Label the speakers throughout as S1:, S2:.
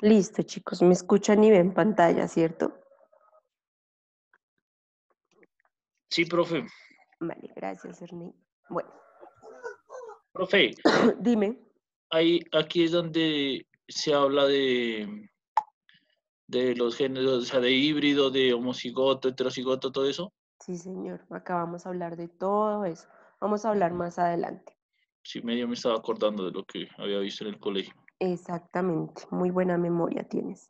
S1: Listo, chicos, me escuchan y ven pantalla, ¿cierto?
S2: Sí, profe.
S1: Vale, gracias, Ernie. Bueno,
S2: Profe,
S1: dime.
S2: aquí es donde se habla de los géneros, o sea, de híbrido, de homocigoto, heterocigoto, todo eso.
S1: Sí, señor, acá vamos a hablar de todo eso. Vamos a hablar más adelante.
S2: Sí, medio me estaba acordando de lo que había visto en el colegio.
S1: Exactamente, muy buena memoria tienes.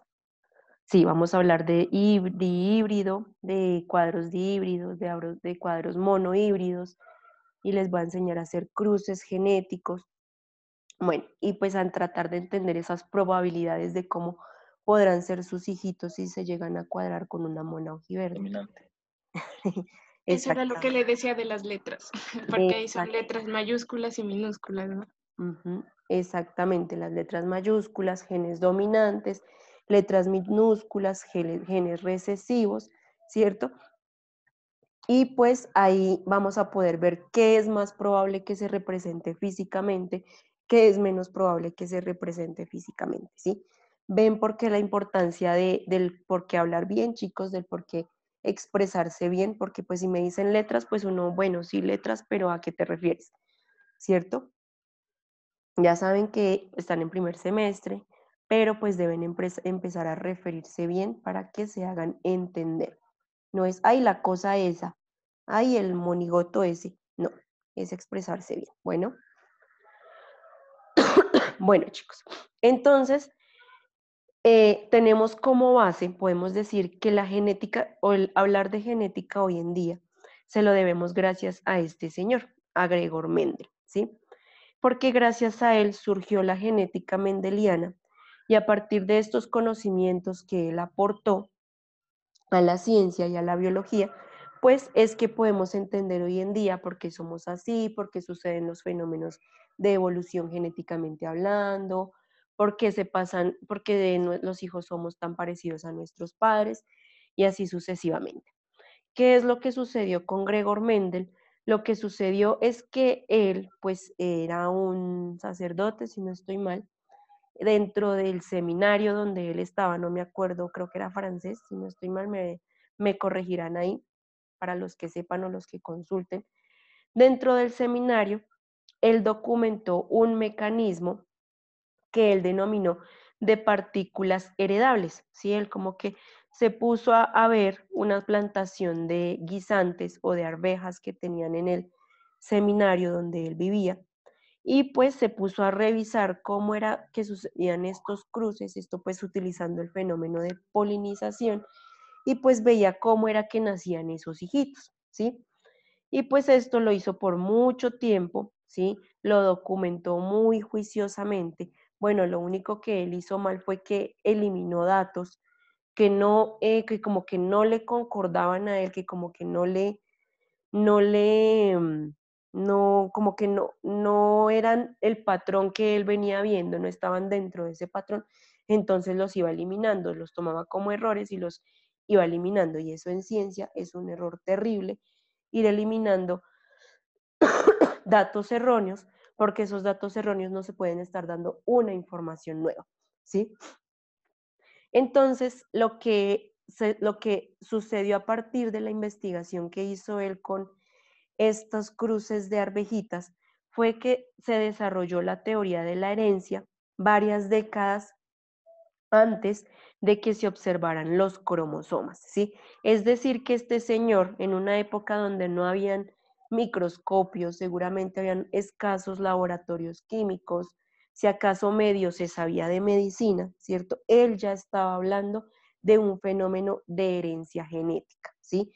S1: Sí, vamos a hablar de híbrido, de cuadros dihíbridos, de cuadros monohíbridos, y les voy a enseñar a hacer cruces genéticos. Bueno, y pues a tratar de entender esas probabilidades de cómo podrán ser sus hijitos si se llegan a cuadrar con una mona ojiverde.
S2: Dominante.
S3: Eso era lo que
S1: Exactamente.
S3: le decía de las letras, porque ahí son letras mayúsculas y minúsculas, ¿no?
S1: Ujú, exactamente, las letras mayúsculas, genes dominantes, letras minúsculas, genes recesivos, ¿cierto? Y pues ahí vamos a poder ver qué es más probable que se represente físicamente, qué es menos probable que se represente físicamente, ¿sí? Ven por qué la importancia del por qué hablar bien, chicos, del por qué expresarse bien, porque pues si me dicen letras, pues uno, bueno, sí letras, pero ¿a qué te refieres? ¿Cierto? Ya saben que están en primer semestre, pero pues deben empezar a referirse bien para que se hagan entender. No es, ay, la cosa esa, ay, el monigoto ese. No, es expresarse bien. Bueno, chicos. Entonces, tenemos como base, podemos decir que la genética o el hablar de genética hoy en día se lo debemos gracias a este señor, a Gregor Mendel, ¿sí? Porque gracias a él surgió la genética mendeliana y a partir de estos conocimientos que él aportó a la ciencia y a la biología, pues es que podemos entender hoy en día por qué somos así, por qué suceden los fenómenos de evolución genéticamente hablando, por qué se pasan, por qué los hijos somos tan parecidos a nuestros padres y así sucesivamente. ¿Qué es lo que sucedió con Gregor Mendel? Lo que sucedió es que él, pues, era un sacerdote, si no estoy mal, dentro del seminario donde él estaba, no me acuerdo, creo que era francés, si no estoy mal, me corregirán ahí, para los que sepan o los que consulten. Dentro del seminario, él documentó un mecanismo que él denominó de partículas heredables, ¿sí? Él como que se puso a ver una plantación de guisantes o de arvejas que tenían en el seminario donde él vivía y pues se puso a revisar cómo era que sucedían estos cruces, esto pues utilizando el fenómeno de polinización y pues veía cómo era que nacían esos hijitos, ¿sí? Y pues esto lo hizo por mucho tiempo, ¿sí? Lo documentó muy juiciosamente. Bueno, lo único que él hizo mal fue que eliminó datos que no, que como que no le concordaban a él, que como que no le, no, como que no eran el patrón que él venía viendo, no estaban dentro de ese patrón, entonces los iba eliminando, los tomaba como errores y los iba eliminando, y eso en ciencia es un error terrible, ir eliminando datos erróneos, porque esos datos erróneos no se pueden estar dando una información nueva, ¿sí? Entonces, lo que sucedió a partir de la investigación que hizo él con estos cruces de arvejitas fue que se desarrolló la teoría de la herencia varias décadas antes de que se observaran los cromosomas, ¿sí? Es decir, que este señor, en una época donde no habían microscopios, seguramente habían escasos laboratorios químicos, si acaso medio se sabía de medicina, ¿cierto? Él ya estaba hablando de un fenómeno de herencia genética, ¿sí?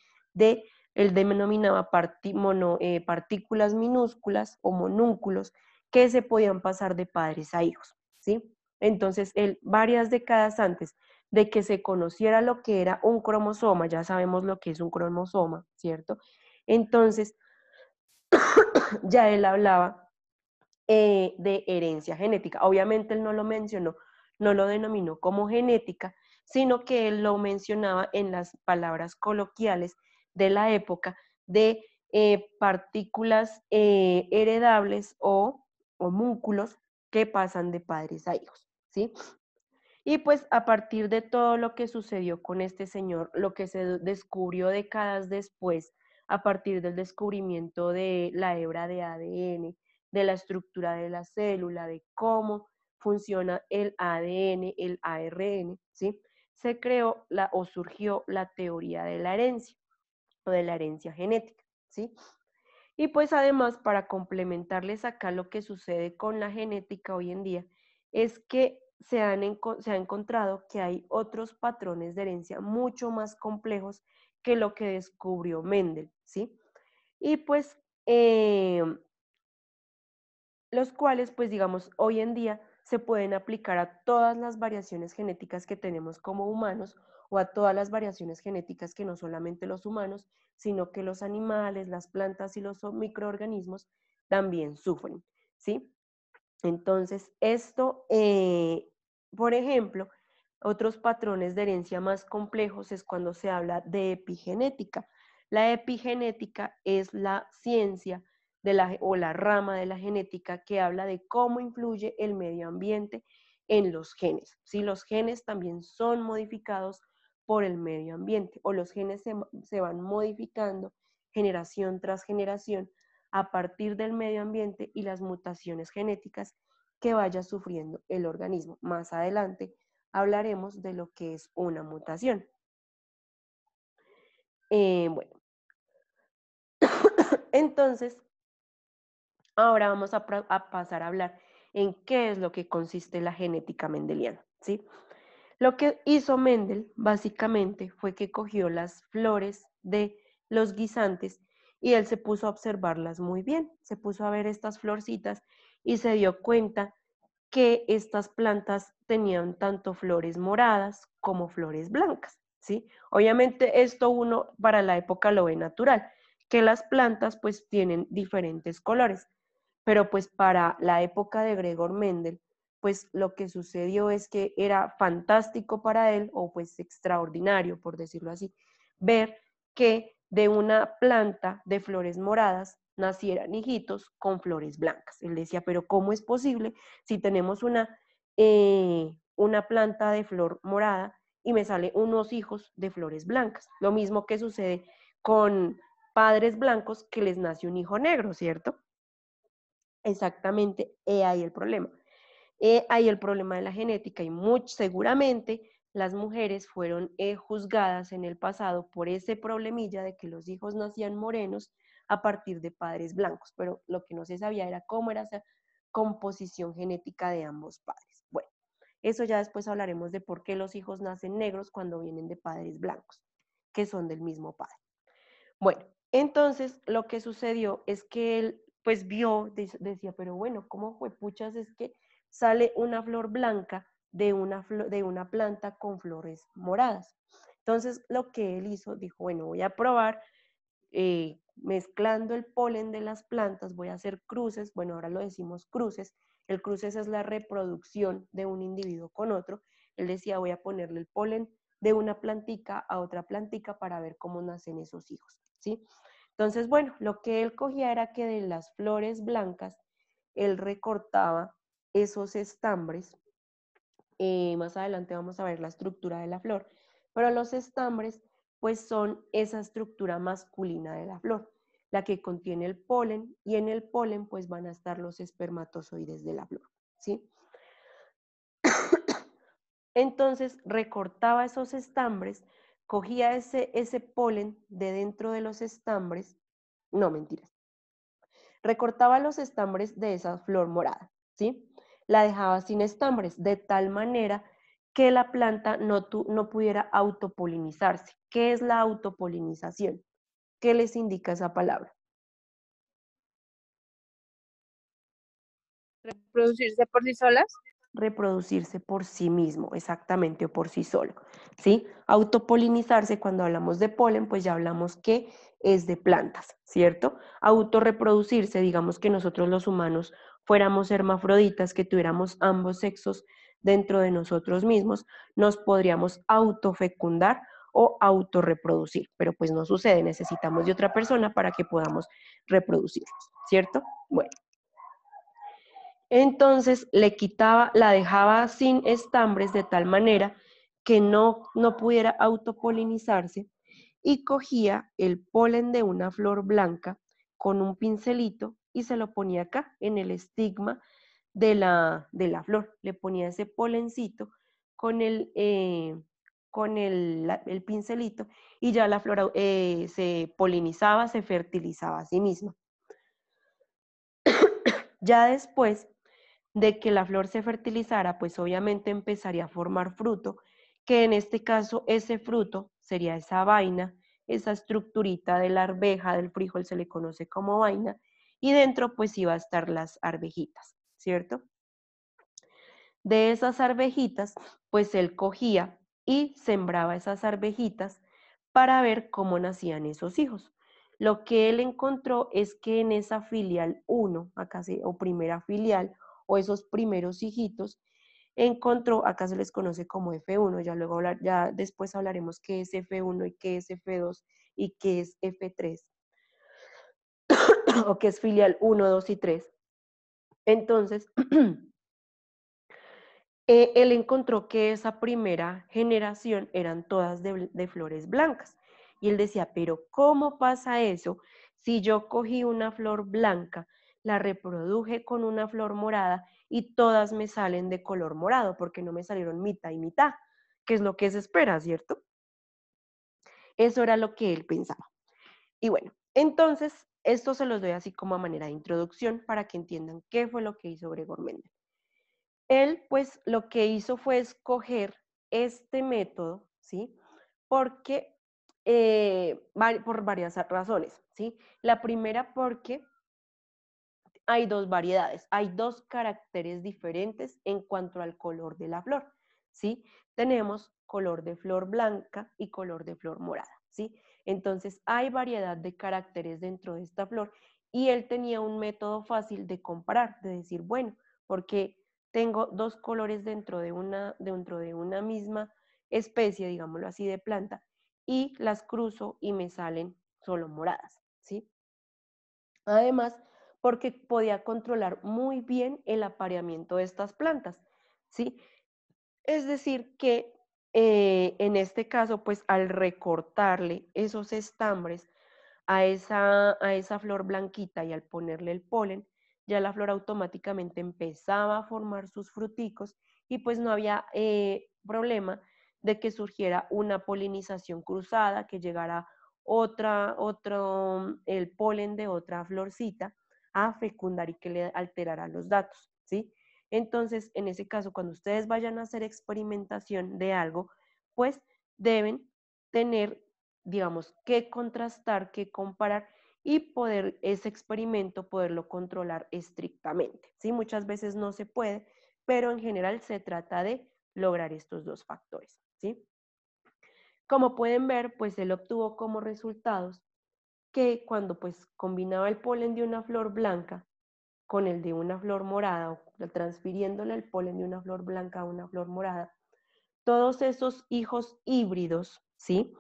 S1: Él denominaba partículas minúsculas o monúnculos que se podían pasar de padres a hijos, ¿sí? Entonces, él, varias décadas antes de que se conociera lo que era un cromosoma, ya sabemos lo que es un cromosoma, ¿cierto? Entonces, ya él hablaba de herencia genética. Obviamente él no lo mencionó, no lo denominó como genética, sino que él lo mencionaba en las palabras coloquiales de la época de partículas heredables o homúnculos que pasan de padres a hijos, ¿sí? Y pues a partir de todo lo que sucedió con este señor, lo que se descubrió décadas después, a partir del descubrimiento de la hebra de ADN, de la estructura de la célula, de cómo funciona el ADN, el ARN, ¿sí? Se creó o surgió la teoría de la herencia o de la herencia genética, ¿sí? Y pues además, para complementarles acá lo que sucede con la genética hoy en día, es que se ha encontrado que hay otros patrones de herencia mucho más complejos que lo que descubrió Mendel, ¿sí? Y pues los cuales, pues digamos, hoy en día se pueden aplicar a todas las variaciones genéticas que tenemos como humanos o a todas las variaciones genéticas que no solamente los humanos, sino que los animales, las plantas y los microorganismos también sufren, ¿sí? Entonces, esto, por ejemplo, otros patrones de herencia más complejos es cuando se habla de epigenética. La epigenética es la ciencia o la rama de la genética que habla de cómo influye el medio ambiente en los genes. ¿Sí? Los genes también son modificados por el medio ambiente o los genes se van modificando generación tras generación a partir del medio ambiente y las mutaciones genéticas que vaya sufriendo el organismo. Más adelante hablaremos de lo que es una mutación. Bueno, entonces, ahora vamos a pasar a hablar en qué es lo que consiste la genética mendeliana, ¿sí? Lo que hizo Mendel básicamente fue que cogió las flores de los guisantes y él se puso a observarlas muy bien, se puso a ver estas florcitas y se dio cuenta que estas plantas tenían tanto flores moradas como flores blancas, ¿sí? Obviamente esto uno para la época lo ve natural, que las plantas pues tienen diferentes colores, pero pues para la época de Gregor Mendel, pues lo que sucedió es que era fantástico para él, o pues extraordinario, por decirlo así, ver que de una planta de flores moradas nacieran hijitos con flores blancas. Él decía, pero ¿cómo es posible si tenemos una planta de flor morada y me salen unos hijos de flores blancas? Lo mismo que sucede con padres blancos que les nace un hijo negro, ¿cierto? Exactamente, ahí el problema. Ahí el problema de la genética y seguramente las mujeres fueron juzgadas en el pasado por ese problemilla de que los hijos nacían morenos a partir de padres blancos, pero lo que no se sabía era cómo era esa composición genética de ambos padres. Bueno, eso ya después hablaremos de por qué los hijos nacen negros cuando vienen de padres blancos, que son del mismo padre. Bueno, entonces lo que sucedió es que él pues vio, decía, pero bueno, ¿cómo fue puchas? Es que sale una flor blanca de una planta con flores moradas. Entonces lo que él hizo, dijo, bueno, voy a probar mezclando el polen de las plantas, voy a hacer cruces, bueno, ahora lo decimos cruces, el cruces es la reproducción de un individuo con otro. Él decía, voy a ponerle el polen de una plantica a otra plantica para ver cómo nacen esos hijos, ¿sí? Entonces, bueno, lo que él cogía era que de las flores blancas, él recortaba esos estambres. Más adelante vamos a ver la estructura de la flor, pero los estambres pues son esa estructura masculina de la flor, la que contiene el polen, y en el polen pues van a estar los espermatozoides de la flor, ¿sí? Entonces recortaba esos estambres, cogía ese polen de dentro de los estambres, no mentiras, recortaba los estambres de esa flor morada, ¿sí? La dejaba sin estambres, de tal manera que la planta no pudiera autopolinizarse. ¿Qué es la autopolinización? ¿Qué les indica esa palabra?
S3: ¿Reproducirse por sí solas?
S1: Reproducirse por sí mismo, exactamente, o por sí solo, ¿sí? Autopolinizarse, cuando hablamos de polen, pues ya hablamos que es de plantas, ¿cierto? Autorreproducirse, digamos que nosotros los humanos fuéramos hermafroditas, que tuviéramos ambos sexos dentro de nosotros mismos, nos podríamos autofecundar o autorreproducir, pero pues no sucede, necesitamos de otra persona para que podamos reproducirnos, ¿cierto? Bueno. Entonces le quitaba, la dejaba sin estambres de tal manera que no pudiera autopolinizarse y cogía el polen de una flor blanca con un pincelito y se lo ponía acá en el estigma de la flor. Le ponía ese polencito con el pincelito y ya la flor se polinizaba, se fertilizaba a sí misma. Ya después de que la flor se fertilizara, pues obviamente empezaría a formar fruto, que en este caso ese fruto sería esa vaina, esa estructurita de la arveja del frijol se le conoce como vaina, y dentro pues iba a estar las arvejitas, ¿cierto? De esas arvejitas, pues él cogía y sembraba esas arvejitas para ver cómo nacían esos hijos. Lo que él encontró es que en esa filial 1, o primera filial, o esos primeros hijitos, encontró, acá se les conoce como F1, ya después hablaremos qué es F1 y qué es F2 y qué es F3, o qué es filial 1, 2 y 3. Entonces, él encontró que esa primera generación eran todas de flores blancas. Y él decía, pero ¿cómo pasa eso si yo cogí una flor blanca, la reproduje con una flor morada y todas me salen de color morado? Porque no me salieron mitad y mitad, que es lo que se espera, ¿cierto? Eso era lo que él pensaba. Y bueno, entonces, esto se los doy así como a manera de introducción para que entiendan qué fue lo que hizo Gregor Mendel. Él, pues, lo que hizo fue escoger este método, ¿sí? Porque, por varias razones, ¿sí? La primera porque hay dos variedades, hay dos caracteres diferentes en cuanto al color de la flor, ¿sí? Tenemos color de flor blanca y color de flor morada, ¿sí? Entonces, hay variedad de caracteres dentro de esta flor y él tenía un método fácil de comparar, de decir, bueno, porque tengo dos colores dentro de una misma especie, digámoslo así, de planta, y las cruzo y me salen solo moradas, ¿sí? Además, porque podía controlar muy bien el apareamiento de estas plantas, ¿sí? Es decir, que en este caso, pues al recortarle esos estambres a esa flor blanquita y al ponerle el polen, ya la flor automáticamente empezaba a formar sus fruticos y pues no había problema de que surgiera una polinización cruzada, que llegara el polen de otra florcita a fecundar y que le alterara los datos, ¿sí? Entonces, en ese caso, cuando ustedes vayan a hacer experimentación de algo, pues deben tener, digamos, que contrastar, que comparar y poder ese experimento poderlo controlar estrictamente, ¿sí? Muchas veces no se puede, pero en general se trata de lograr estos dos factores, ¿sí? Como pueden ver, pues él obtuvo como resultados que cuando pues combinaba el polen de una flor blanca con el de una flor morada, o transfiriéndole el polen de una flor blanca a una flor morada, todos esos hijos híbridos, ¿sí?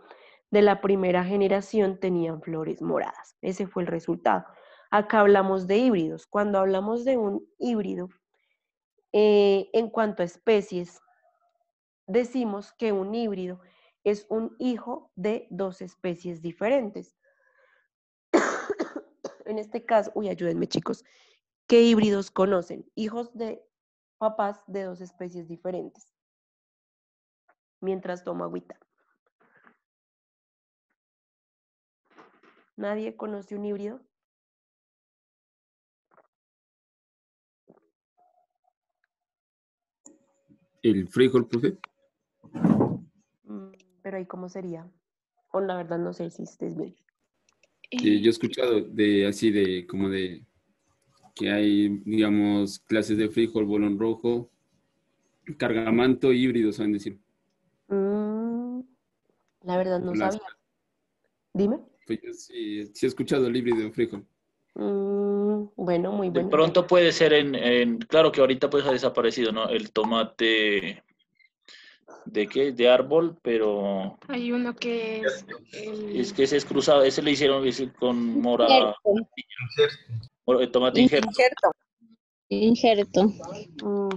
S1: De la primera generación tenían flores moradas. Ese fue el resultado. Acá hablamos de híbridos. Cuando hablamos de un híbrido, en cuanto a especies, decimos que un híbrido es un hijo de dos especies diferentes. En este caso, ayúdenme chicos, ¿qué híbridos conocen? Hijos de papás de dos especies diferentes. Mientras tomo agüita. ¿Nadie conoce un híbrido?
S4: El frijol, profe.
S1: Pero ahí cómo sería. O la verdad no sé si estés bien.
S4: Yo he escuchado como de que hay, digamos, clases de frijol, bolón rojo, cargamanto, híbridos, saben decir.
S1: La verdad no sabía. Dime.
S4: Pues yo sí he escuchado el híbrido de frijol.
S1: Bueno, muy
S2: De
S1: bueno.
S2: pronto puede ser claro que ahorita pues ha desaparecido, ¿no? El tomate, ¿de qué? De árbol, pero
S3: Hay uno que es
S2: es que ese es cruzado, ese le hicieron con mora,
S5: Injerto.
S2: el tomate injerto.
S5: Injerto. Injerto.
S1: Mm,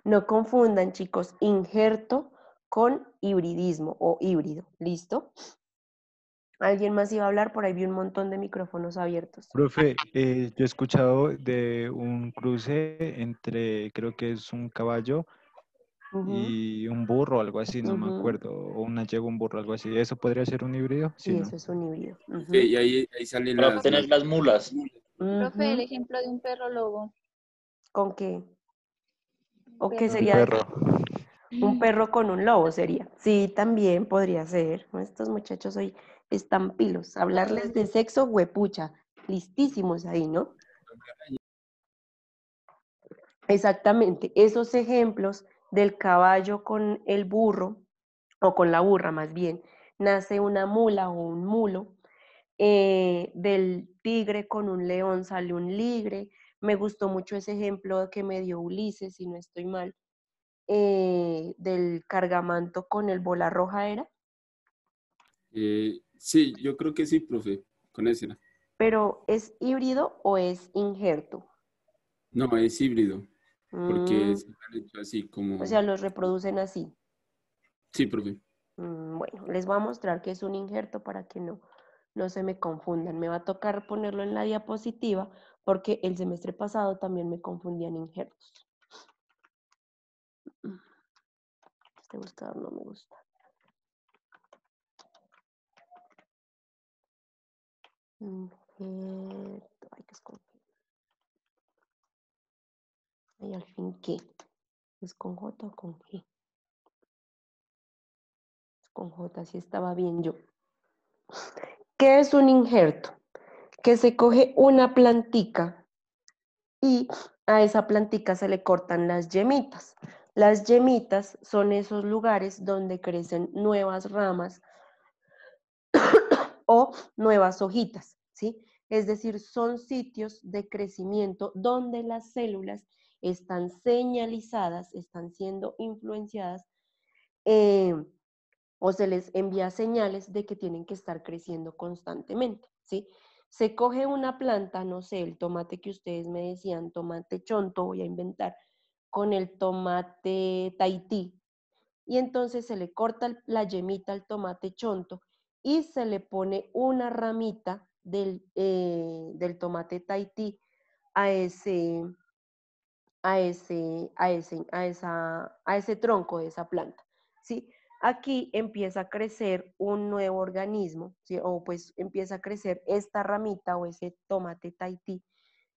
S1: no confundan, chicos, injerto con hibridismo o híbrido. ¿Listo? ¿Alguien más iba a hablar? Por ahí vi un montón de micrófonos abiertos.
S6: Profe, yo he escuchado de un cruce entre, creo que es un caballo
S1: Ujú,
S6: y un burro, algo así, no me
S1: ujú.
S6: acuerdo, o una yegua, un burro, algo así. ¿Eso podría ser un híbrido? Sí,
S1: Sí,
S6: ¿no?
S1: eso es un híbrido.
S4: Sí,
S1: Ujú,
S4: y ahí salen
S2: Para obtener las mulas.
S5: Profe, el
S1: ujú.
S5: ejemplo de un perro lobo.
S1: ¿Con qué?
S5: Un
S1: ¿O qué
S5: perro
S6: Un
S1: sería?
S5: lobo.
S6: perro.
S1: Un perro con un lobo sería. Sí, también podría ser. Estos muchachos hoy están pilos. Hablarles de sexo, huepucha. Listísimos ahí, ¿no? Exactamente. Esos ejemplos del caballo con el burro, o con la burra más bien, nace una mula o un mulo. Del tigre con un león sale un ligre. Me gustó mucho ese ejemplo que me dio Ulises, si no estoy mal, del cargamanto con el bola roja era.
S4: Sí, yo creo que sí, profe, con ese era.
S1: Pero ¿es híbrido o es injerto?
S4: No, es híbrido, porque
S1: Mm,
S4: se han hecho así
S1: o
S4: como...
S1: sea, los reproducen así.
S4: Sí, profe.
S1: Bueno, les voy a mostrar que es un injerto para que no se me confundan. Me va a tocar ponerlo en la diapositiva porque el semestre pasado también me confundían injertos. Este buscador no me gusta. Injerto, hay que escoger. ¿Y al fin qué? ¿Es con J o con G? Es con J, si estaba bien yo. ¿Qué es un injerto? Que se coge una plantica y a esa plantica se le cortan las yemitas. Las yemitas son esos lugares donde crecen nuevas ramas o nuevas hojitas, ¿sí? Es decir, son sitios de crecimiento donde las células están señalizadas, están siendo influenciadas eh, o se les envía señales de que tienen que estar creciendo constantemente, ¿sí? Se coge una planta, no sé, el tomate que ustedes me decían, tomate chonto, voy a inventar, con el tomate Tahití, y entonces se le corta la yemita al tomate chonto y se le pone una ramita del tomate Tahití a ese, a ese tronco de esa planta, ¿sí? Aquí empieza a crecer un nuevo organismo, ¿sí? O pues empieza a crecer esta ramita o ese tomate Tahití,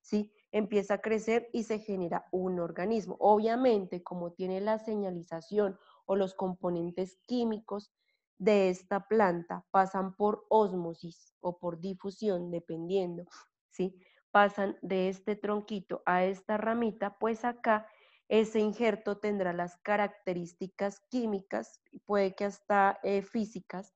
S1: ¿sí? Empieza a crecer y se genera un organismo. Obviamente, como tiene la señalización o los componentes químicos de esta planta pasan por ósmosis o por difusión, dependiendo, ¿sí? Pasan de este tronquito a esta ramita, pues acá ese injerto tendrá las características químicas, puede que hasta físicas,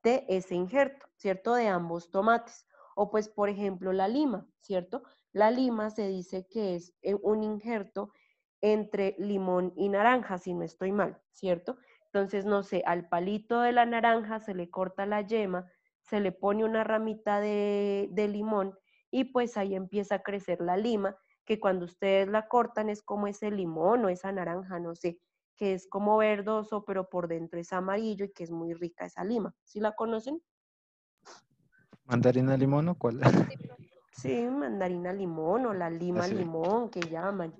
S1: de ese injerto, ¿cierto? De ambos tomates. O pues, por ejemplo, la lima, ¿cierto? La lima se dice que es un injerto entre limón y naranja, si no estoy mal, ¿cierto? Entonces, no sé, al palito de la naranja se le corta la yema, se le pone una ramita de limón y pues ahí empieza a crecer la lima, que cuando ustedes la cortan es como ese limón o esa naranja, no sé, que es como verdoso, pero por dentro es amarillo y que es muy rica esa lima. ¿Sí la conocen?
S6: ¿Mandarina limón o cuál?
S1: Sí, mandarina limón o la lima
S6: Así.
S1: limón que llaman.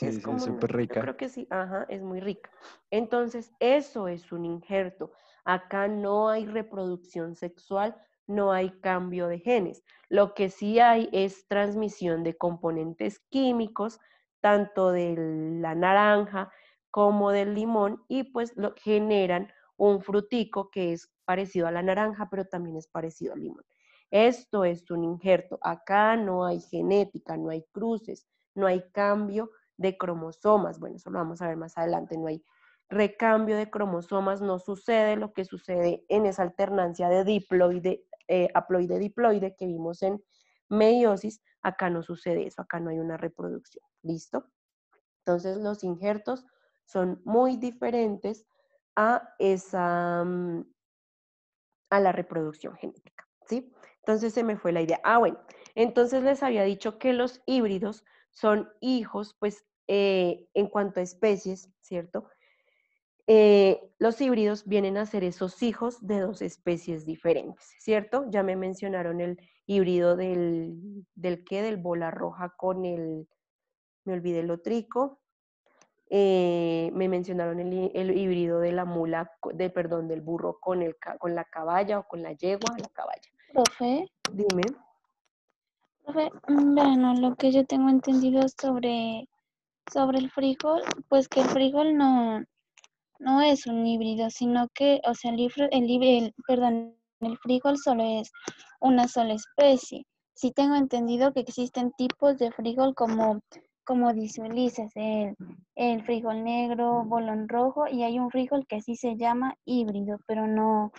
S1: Es
S6: Sí, sí,
S1: como
S6: súper
S1: yo
S6: rica.
S1: creo que sí, ajá, es muy rica. Entonces, eso es un injerto. Acá no hay reproducción sexual, no hay cambio de genes. Lo que sí hay es transmisión de componentes químicos, tanto de la naranja como del limón, y pues generan un frutico que es parecido a la naranja, pero también es parecido al limón. Esto es un injerto. Acá no hay genética, no hay cruces, no hay cambio de cromosomas. Bueno, eso lo vamos a ver más adelante. No hay recambio de cromosomas, no sucede lo que sucede en esa alternancia de diploide, haploide-diploide que vimos en meiosis. Acá no sucede eso, acá no hay una reproducción. ¿Listo? Entonces los injertos son muy diferentes a esa, a la reproducción genética, ¿sí? Entonces se me fue la idea. Bueno, Entonces les había dicho que los híbridos son hijos, pues en cuanto a especies, ¿cierto? Los híbridos vienen a ser esos hijos de dos especies diferentes, ¿cierto? Ya me mencionaron el híbrido del bola roja con me olvidé el otrico. Me mencionaron el híbrido de la mula, perdón, del burro con la caballa o con la yegua, la caballa.
S5: Profe,
S1: Dime.
S5: bueno, lo que yo tengo entendido sobre el frijol, pues que el frijol no es un híbrido, sino que, o sea, perdón, el frijol solo es una sola especie. Sí tengo entendido que existen tipos de frijol como dice Ulises, el frijol negro, bolón rojo, y hay un frijol que sí se llama híbrido, pero no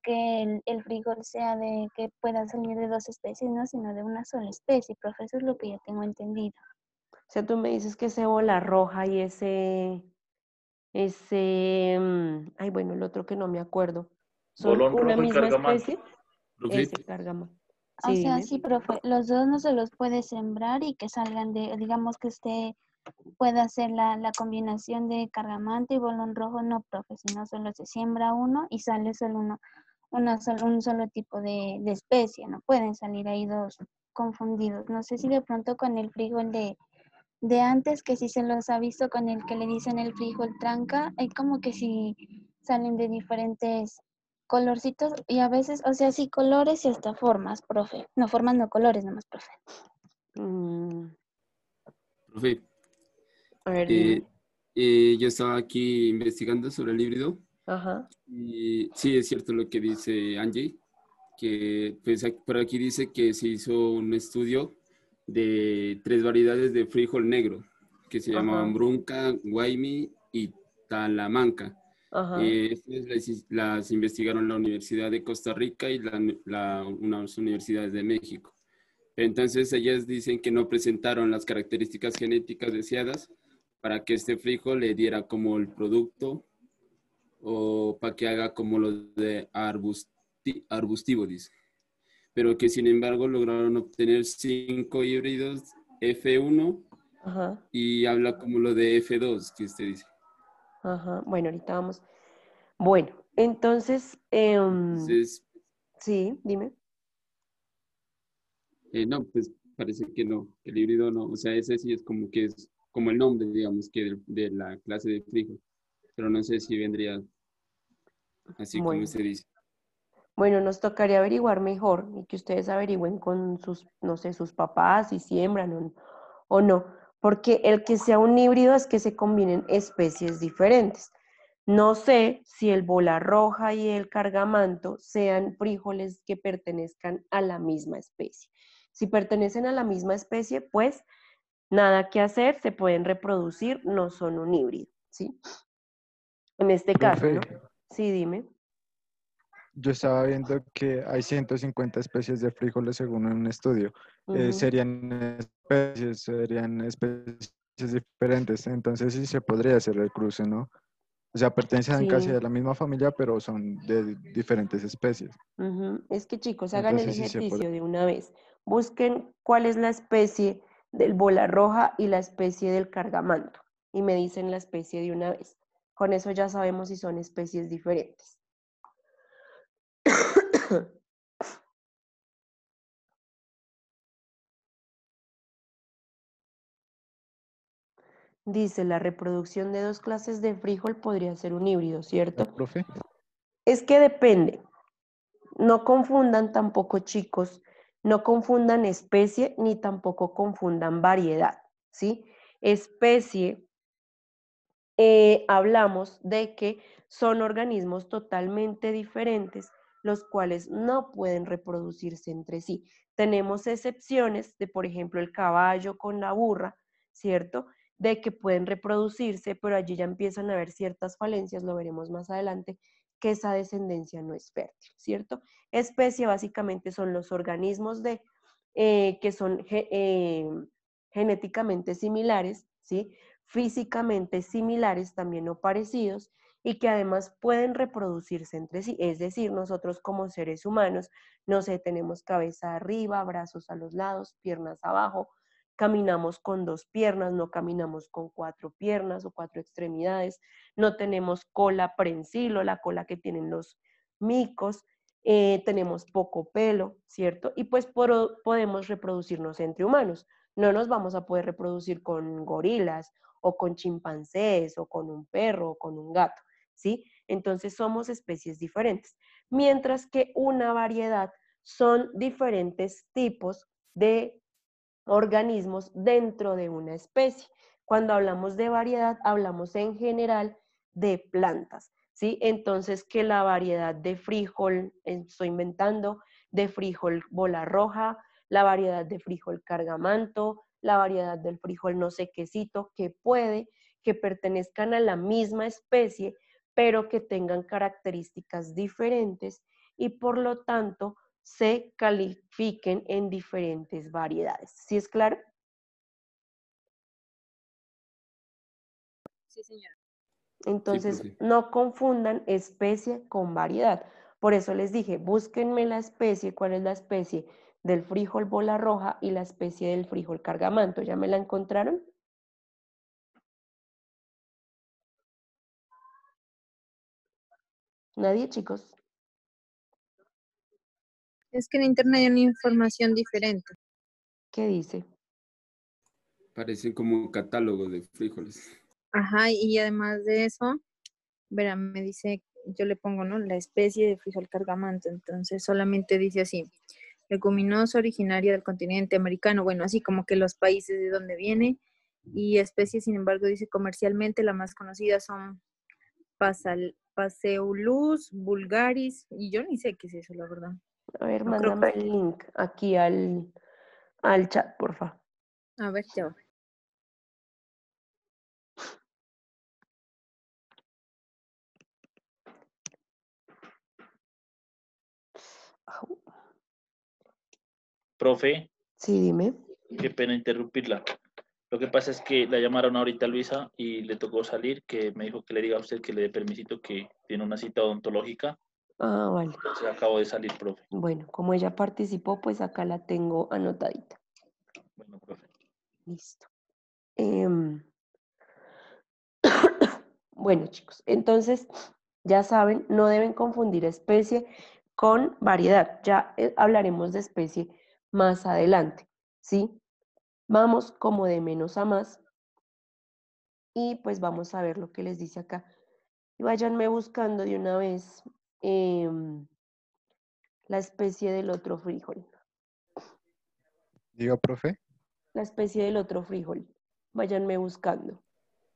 S5: que el frijol sea de que pueda salir de dos especies, no, sino de una sola especie, profe, eso es lo que yo tengo entendido.
S1: O sea, tú me dices que ese bola roja y ay, bueno, el otro que no me acuerdo, ¿son
S2: Bolón
S1: una
S2: rojo y
S1: misma
S2: cargamanto.
S1: especie?
S4: Profe,
S1: Ese cárgama.
S5: O
S1: Sí,
S5: sea,
S1: dime.
S5: sí, profe, los dos no se los puede sembrar y que salgan digamos que usted pueda hacer la combinación de cargamante y bolón rojo, no, profe, sino solo se siembra uno y sale solo un solo tipo de especie, no pueden salir ahí dos confundidos. No sé si de pronto con el frijol de antes, que si se los ha visto con el que le dicen el frijol tranca, hay como que si salen de diferentes colorcitos y a veces, o sea, sí colores y hasta formas, profe. No, formas no, colores nomás, profe.
S1: Mm,
S4: profe,
S1: a ver,
S4: eh,
S1: dime.
S4: yo estaba aquí investigando sobre el híbrido
S1: Ajá,
S4: y sí, es cierto lo que dice Angie, que pues por aquí dice que se hizo un estudio de 3 variedades de frijol negro, que se llamaban
S1: ajá,
S4: Brunca, Guaymi y Talamanca.
S1: ajá.
S4: Estas las investigaron la Universidad de Costa Rica y unas universidades de México. Entonces ellas dicen que no presentaron las características genéticas deseadas para que este frijol le diera como el producto o para que haga como los de arbustivo, dice. Pero que sin embargo lograron obtener 5 híbridos F1
S1: Ajá,
S4: y habla como lo de F2 que usted dice.
S1: ajá. Bueno, ahorita vamos. Bueno, entonces,
S4: Entonces,
S1: sí, dime.
S4: no, pues parece que no, que el híbrido no, o sea, ese sí es como que es como el nombre, digamos, que de la clase de frijol, pero no sé si vendría así como
S1: Bueno,
S4: usted dice.
S1: bueno, nos tocaría averiguar mejor y que ustedes averigüen con sus, no sé, sus papás si siembran o no, porque el que sea un híbrido es que se combinen especies diferentes. No sé si el bola roja y el cargamanto sean frijoles que pertenezcan a la misma especie. Si pertenecen a la misma especie, pues nada que hacer, se pueden reproducir, no son un híbrido, ¿sí? En este caso, ¿no?
S6: Profe,
S1: Sí, dime.
S6: yo estaba viendo que hay 150 especies de frijoles según un estudio.
S1: Ujú.
S6: Serían especies diferentes, entonces sí se podría hacer el cruce, ¿no? O sea, pertenecen casi
S1: Sí.
S6: a la misma familia, pero son de diferentes especies.
S1: Ujú. Es que chicos, hagan el
S6: Entonces sí se podría.
S1: ejercicio de una vez. Busquen cuál es la especie del bola roja y la especie del cargamanto y me dicen la especie de una vez. Con eso ya sabemos si son especies diferentes. Dice, la reproducción de dos clases de frijol podría ser un híbrido, ¿cierto?
S6: Profe,
S1: Es que depende. No confundan tampoco, chicos, no confundan especie ni tampoco confundan variedad, ¿sí? Especie, hablamos de que son organismos totalmente diferentes, los cuales no pueden reproducirse entre sí. Tenemos excepciones de, por ejemplo, el caballo con la burra, ¿cierto? De que pueden reproducirse, pero allí ya empiezan a haber ciertas falencias, lo veremos más adelante, que esa descendencia no es fértil, ¿cierto? Especie básicamente son los organismos que son genéticamente similares, ¿sí? Físicamente similares también o parecidos, y que además pueden reproducirse entre sí. Es decir, nosotros como seres humanos, no sé, tenemos cabeza arriba, brazos a los lados, piernas abajo, caminamos con 2 piernas, no caminamos con 4 piernas o 4 extremidades, no tenemos cola prensil o la cola que tienen los micos, tenemos poco pelo, ¿cierto? Y pues podemos reproducirnos entre humanos. No nos vamos a poder reproducir con gorilas o con chimpancés o con un perro o con un gato, ¿sí? Entonces somos especies diferentes. Mientras que una variedad son diferentes tipos de organismos dentro de una especie. Cuando hablamos de variedad, hablamos en general de plantas, ¿sí? Entonces, que la variedad de frijol, estoy inventando, de frijol bola roja, la variedad de frijol cargamanto, la variedad del frijol no sé quesito, que puede que pertenezcan a la misma especie, pero que tengan características diferentes y por lo tanto se califiquen en diferentes variedades. ¿Sí es claro?
S7: Sí, señora.
S4: Sí,
S1: Entonces,
S4: profe.
S1: no confundan especie con variedad. Por eso les dije, búsquenme la especie, cuál es la especie del frijol bola roja y la especie del frijol cargamanto. ¿Ya me la encontraron? ¿Nadie, chicos?
S7: Es que en internet hay una información diferente.
S1: ¿Qué dice?
S4: Parecen como catálogos de frijoles.
S7: Ajá, y además de eso, verá, me dice, yo le pongo, ¿no? La especie de frijol cargamanto, entonces solamente dice así, leguminosa originaria del continente americano, bueno, así como que los países de donde viene, y especie, sin embargo, dice comercialmente la más conocida son Passeulus vulgaris, y yo ni sé qué es eso, la verdad.
S1: A ver,
S7: No creo
S1: mándame
S7: que,
S1: el link aquí al chat, por favor.
S7: a ver, ya va.
S2: Profe,
S1: Sí, dime.
S2: qué pena interrumpirla. Lo que pasa es que la llamaron ahorita a Luisa y le tocó salir, que me dijo que le diga a usted que le dé permisito que tiene una cita odontológica.
S1: Ah, vale.
S2: Entonces acabo de salir, profe.
S1: Bueno, como ella participó, pues acá la tengo anotadita.
S2: Bueno, profe.
S1: Listo. Bueno, chicos, entonces ya saben, no deben confundir especie con variedad. Ya hablaremos de especie más adelante, ¿sí? Vamos como de menos a más y pues vamos a ver lo que les dice acá. Y váyanme buscando de una vez la especie del otro frijol.
S6: Diga, profe,
S1: La especie del otro frijol. Váyanme buscando.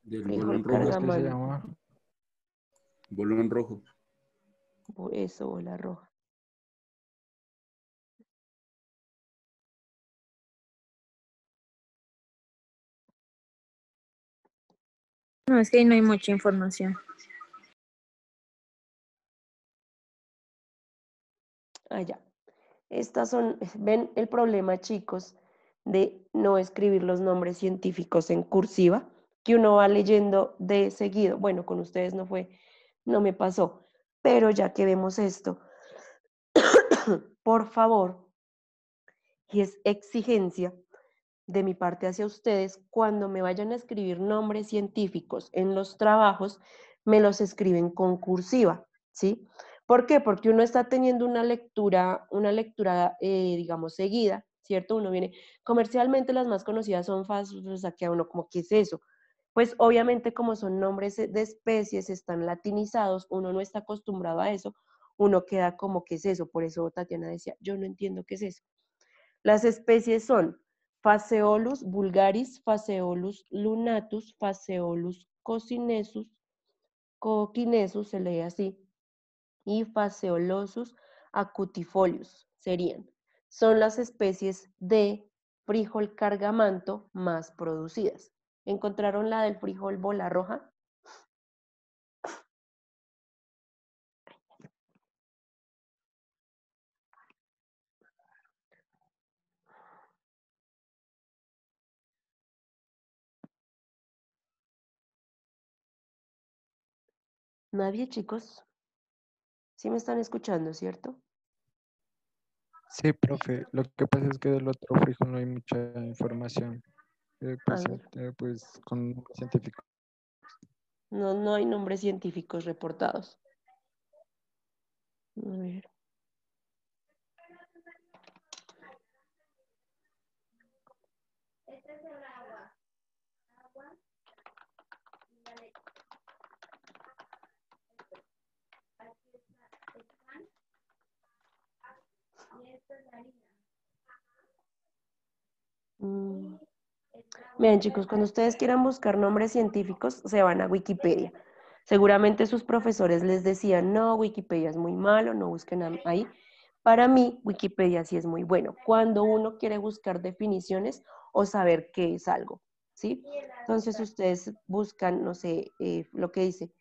S4: Del
S1: Frijol
S4: bolón
S6: ¿cómo es
S4: rojo.
S6: que se
S1: cargamanto.
S6: llama?
S4: Bolón rojo.
S1: Eso, bola roja.
S7: No, es que ahí no hay mucha información.
S1: Allá. Estas son, ven el problema, chicos, de no escribir los nombres científicos en cursiva, que uno va leyendo de seguido. Bueno, con ustedes no fue, no me pasó, pero ya que vemos esto, por favor, y es exigencia de mi parte hacia ustedes, cuando me vayan a escribir nombres científicos en los trabajos, me los escriben con cursiva, ¿sí? ¿Por qué? Porque uno está teniendo una lectura, digamos, seguida, ¿cierto? Uno viene, comercialmente las más conocidas son fast, o sea, que a uno como, ¿qué es eso? Pues obviamente como son nombres de especies, están latinizados, uno no está acostumbrado a eso, uno queda como, ¿qué es eso? Por eso Tatiana decía, yo no entiendo qué es eso. Las especies son Phaseolus vulgaris, Phaseolus lunatus, Phaseolus coquinesus, se lee así, y Phaseolosus acutifolius serían. Son las especies de frijol cargamanto más producidas. ¿Encontraron la del frijol bola roja? ¿Nadie, chicos? ¿Sí me están escuchando, cierto?
S6: Sí, profe. Lo que pasa es que del otro frijol no hay mucha información.
S1: A ver,
S6: Pues con nombres científicos.
S1: no hay nombres científicos reportados. A ver. Mm. Miren, chicos, cuando ustedes quieran buscar nombres científicos, se van a Wikipedia. Seguramente sus profesores les decían, no, Wikipedia es muy malo, no busquen ahí. Para mí, Wikipedia sí es muy bueno, cuando uno quiere buscar definiciones o saber qué es algo, ¿sí? Entonces ustedes buscan, no sé, lo que dice,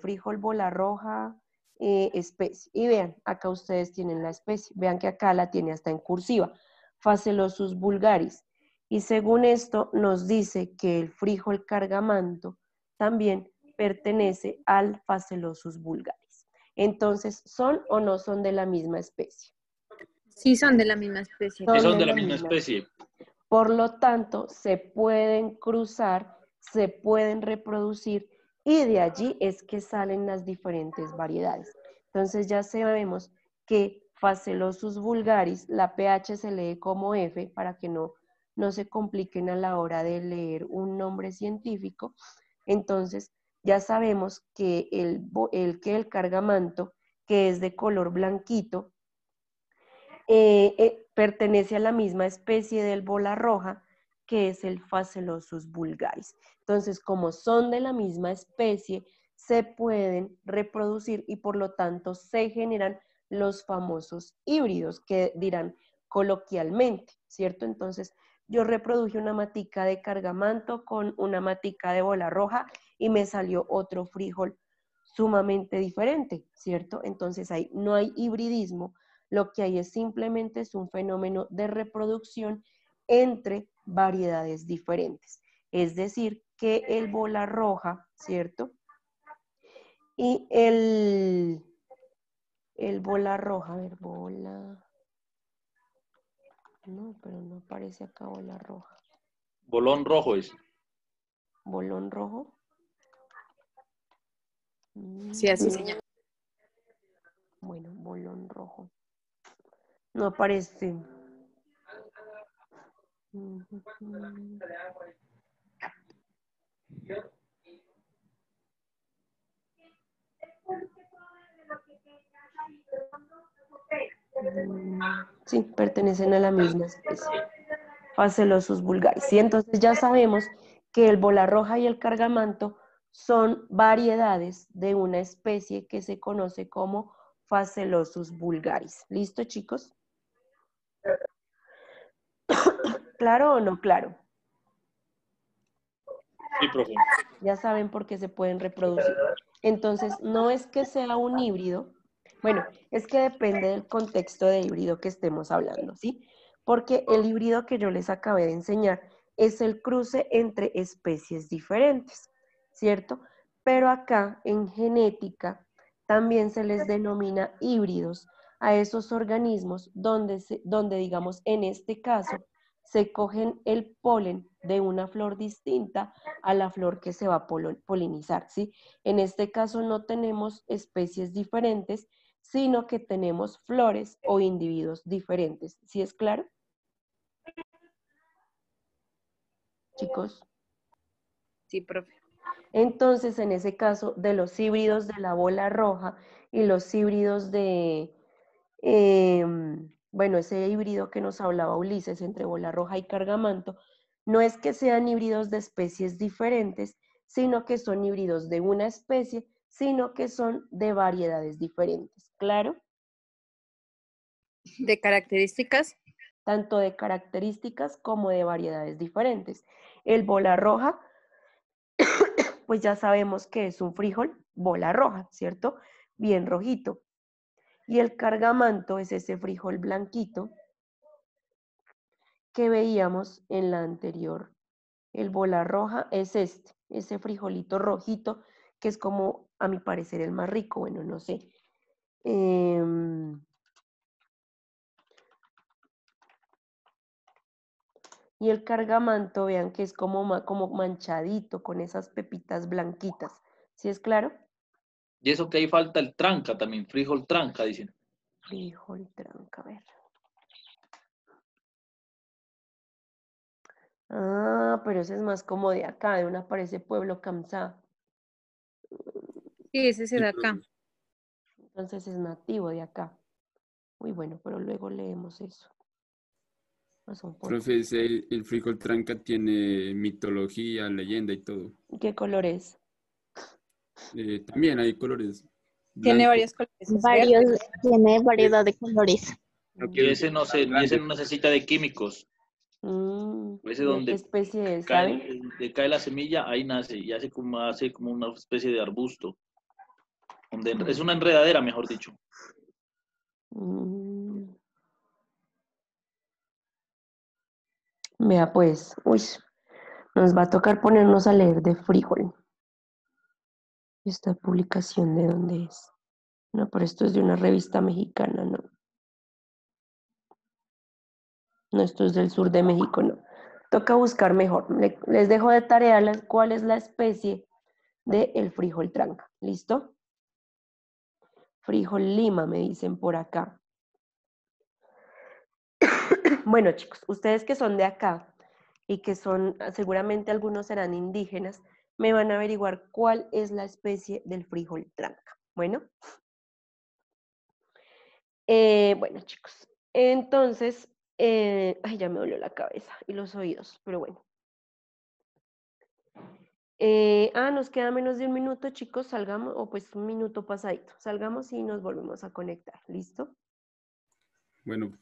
S1: frijol bola roja, especie. Y vean, acá ustedes tienen la especie. Vean que acá la tiene hasta en cursiva. Facelosus vulgaris. Y según esto nos dice que el frijol cargamanto también pertenece al Facelosus vulgaris. Entonces, ¿son o no son de la misma especie?
S7: Sí, son de la misma especie.
S2: Sí,
S1: Son
S2: son
S1: de
S2: de la
S1: la
S2: misma
S1: misma
S2: especie.
S1: Por lo tanto, se pueden cruzar, se pueden reproducir y de allí es que salen las diferentes variedades. Entonces ya sabemos que Facelosus vulgaris, la pH se lee como F para que no se compliquen a la hora de leer un nombre científico. Entonces ya sabemos que el cargamanto, que es de color blanquito, pertenece a la misma especie del bola roja, que es el Facelosus vulgaris. Entonces, como son de la misma especie, se pueden reproducir y por lo tanto se generan los famosos híbridos que dirán coloquialmente, ¿cierto? Entonces, yo reproduje una matica de cargamanto con una matica de bola roja y me salió otro frijol sumamente diferente, ¿cierto? Entonces, ahí no hay hibridismo, lo que hay es simplemente es un fenómeno de reproducción entre variedades diferentes. Es decir, que el bola roja, ¿cierto? Y el bola roja, a ver, bola... No, pero no aparece acá bola roja.
S2: Bolón rojo es.
S1: ¿Bolón rojo?
S7: Sí, así se llama.
S1: Bueno, bolón rojo. No aparece. Sí, pertenecen a la misma especie. Facelosus vulgaris. Sí, entonces ya sabemos que el bola roja y el cargamanto son variedades de una especie que se conoce como Facelosus vulgaris. ¿Listo, chicos? ¿Claro o no claro?
S2: Sí, profe.
S1: Ya saben por qué se pueden reproducir. Entonces, no es que sea un híbrido, bueno, es que depende del contexto de híbrido que estemos hablando, ¿sí? Porque el híbrido que yo les acabé de enseñar es el cruce entre especies diferentes, ¿cierto? Pero acá en genética también se les denomina híbridos a esos organismos donde digamos, en este caso, se cogen el polen de una flor distinta a la flor que se va a polinizar, ¿sí? En este caso no tenemos especies diferentes, sino que tenemos flores o individuos diferentes. ¿Sí es claro? Chicos.
S7: Sí, profe.
S1: Entonces, en ese caso, de los híbridos de la bola roja y los híbridos de, bueno, ese híbrido que nos hablaba Ulises entre bola roja y cargamanto, no es que sean híbridos de especies diferentes, sino que son híbridos de una especie, sino que son de variedades diferentes. ¿Claro?
S7: De características.
S1: Tanto de características como de variedades diferentes. El bola roja, pues ya sabemos que es un frijol bola roja, ¿cierto? Bien rojito. Y el cargamanto es ese frijol blanquito que veíamos en la anterior. El bola roja es ese frijolito rojito que es como, a mi parecer, el más rico, bueno, no sé. Em, y el cargamanto, vean que es como, como manchadito, con esas pepitas blanquitas. ¿Sí es claro?
S2: Y eso que ahí falta el tranca también, frijol tranca, dicen.
S1: Frijol tranca, a ver. Ah, pero ese es más como de acá, de una parece Pueblo Kamsá.
S7: Sí, ese de acá.
S1: Entonces es nativo de acá. Muy bueno, pero luego leemos eso. Más un poco.
S4: Profe, el frijol tranca tiene mitología, leyenda y todo.
S1: ¿Qué color es?
S4: También hay colores.
S7: Tiene
S4: Blanco.
S7: varios colores. Es verde.
S5: Tiene variedad de colores.
S4: Creo
S2: Y
S4: que
S2: ese no se, y ese no necesita de químicos. Ese
S1: ¿De qué
S2: donde
S1: especie es,
S2: cae,
S1: saben?
S2: cae la semilla, ahí nace y hace como una especie de arbusto. Es una enredadera, mejor dicho.
S1: Mm. Vea pues, uy, nos va a tocar ponernos a leer de frijol. ¿Esta publicación de dónde es? No, pero esto es de una revista mexicana, no. No, esto es del sur de México, no. Toca buscar mejor. Les dejo de tarea cuál es la especie del frijol tranca. ¿Listo? Frijol lima, me dicen por acá. Bueno, chicos, ustedes que son de acá y que son, seguramente algunos serán indígenas, me van a averiguar cuál es la especie del frijol tranca. Bueno. Bueno, chicos, entonces, ay, ya me dolió la cabeza y los oídos, pero bueno. Nos queda menos de un minuto, chicos, salgamos, o pues un minuto pasadito. Salgamos y nos volvemos a conectar, ¿listo?
S4: Bueno.